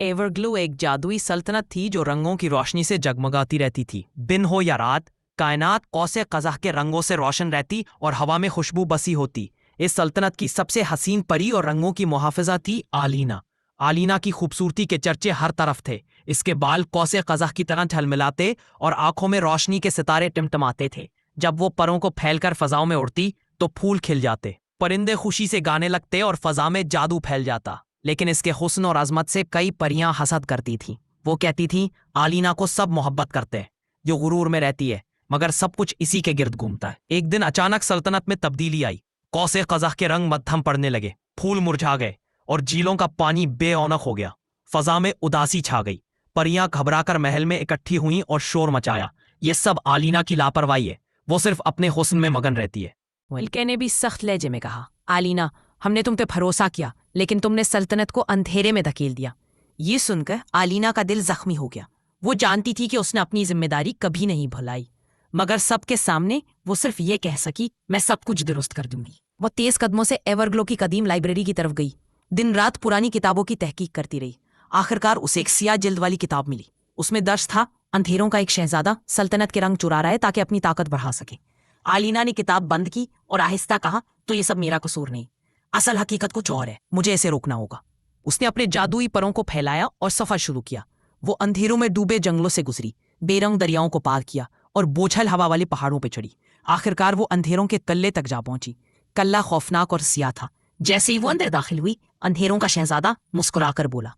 एवरग्लो एक जादुई सल्तनत थी जो रंगों की रोशनी से जगमगाती रहती थी। दिन हो या रात, कायनात कौसे कज़ह के रंगों से रोशन रहती और हवा में खुशबू बसी होती। इस सल्तनत की सबसे हसीन परी और रंगों की मुहाफ़िज़ा थी आलीना। आलीना की खूबसूरती के चर्चे हर तरफ थे। इसके बाल कौसे कज़ह की तरह झलमिलाते और आंखों में रोशनी के सितारे टिमटिमाते थे। जब वो परों को फैलकर फजाओं में उड़ती तो फूल खिल जाते, परिंदे खुशी से गाने लगते और फजा में जादू फैल जाता। लेकिन इसके हुस्न और अजमत से कई परियां हसद करती थीं। वो कहती थीं, आलीना को सब मोहब्बत करते हैं, जो गुरूर में रहती है, मगर सब कुछ इसी के गिर्द घूमता है। एक दिन अचानक सल्तनत में तब्दीली आई। कौसे कज़ह के रंग मद्धम पड़ने लगे, फूल मुरझा गए और झीलों का पानी बेऔनक हो गया। फजा में उदासी छा गई। परियां घबराकर महल में इकट्ठी हुईं और शोर मचाया। ये सब आलीना की लापरवाही है, वो सिर्फ अपने हुस्न में मगन रहती है। मलिका ने भी सख्त लहजे में कहा, आलीना, हमने तुम पे भरोसा किया, लेकिन तुमने सल्तनत को अंधेरे में धकेल दिया। ये सुनकर आलीना का दिल जख्मी हो गया। वो जानती थी कि उसने अपनी जिम्मेदारी कभी नहीं भुलाई, मगर सबके सामने वो सिर्फ ये कह सकी, मैं सब कुछ दुरुस्त कर दूंगी। वो तेज कदमों से एवरग्लो की कदीम लाइब्रेरी की तरफ गई। दिन रात पुरानी किताबों की तहकीक करती रही। आखिरकार उसे एक सियाह जिल्द वाली किताब मिली। उसमें दर्ज था, अंधेरों का एक शहजादा सल्तनत के रंग चुरा रहा है ताकि अपनी ताकत बढ़ा सके। आलीना ने किताब बंद की और आहिस्ता कहा, तो ये सब मेरा कसूर नहीं, असल हकीकत कुछ और है, मुझे इसे रोकना होगा। उसने अपने जादुई परों को फैलाया और सफर शुरू किया। वो अंधेरों में डूबे जंगलों से गुजरी, बेरंग दरियाओं को पार किया और बोझल हवा वाले पहाड़ों पर चढ़ी। आखिरकार वो अंधेरों के कल्ले तक जा पहुंची। कल्ला खौफनाक और सियाह था। जैसे ही वो अंदर दाखिल हुई, अंधेरों का शहजादा मुस्कुराकर बोला,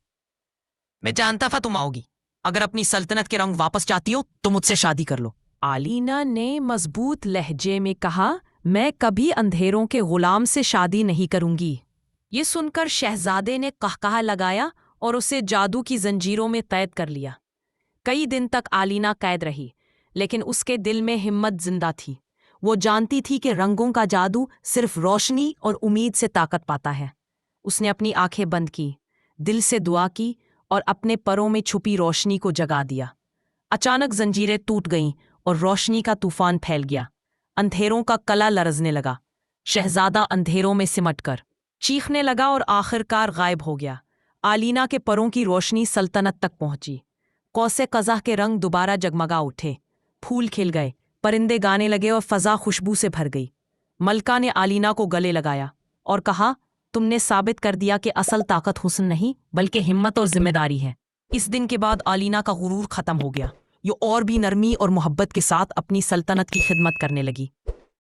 मैं जानता था तुम आओगी। अगर अपनी सल्तनत के रंग वापस चाहती हो तो मुझसे शादी कर लो। आलीना ने मजबूत लहजे में कहा, मैं कभी अंधेरों के गुलाम से शादी नहीं करूंगी। ये सुनकर शहजादे ने कहकहा लगाया और उसे जादू की जंजीरों में कैद कर लिया। कई दिन तक आलीना कैद रही, लेकिन उसके दिल में हिम्मत जिंदा थी। वो जानती थी कि रंगों का जादू सिर्फ रोशनी और उम्मीद से ताकत पाता है। उसने अपनी आंखें बंद की, दिल से दुआ की और अपने परों में छुपी रोशनी को जगा दिया। अचानक जंजीरें टूट गईं और रोशनी का तूफान फैल गया। अंधेरों का कला लरजने लगा। शहजादा अंधेरों में सिमटकर चीखने लगा और आखिरकार गायब हो गया। आलीना के परों की रोशनी सल्तनत तक पहुंची। कौसे कज़ह के रंग दोबारा जगमगा उठे, फूल खिल गए, परिंदे गाने लगे और फजा खुशबू से भर गई। मलका ने आलीना को गले लगाया और कहा, तुमने साबित कर दिया कि असल ताकत हुस्न नहीं बल्कि हिम्मत और जिम्मेदारी है। इस दिन के बाद आलीना का गुरूर खत्म हो गया। ये और भी नरमी और मोहब्बत के साथ अपनी सल्तनत की खिदमत करने लगी।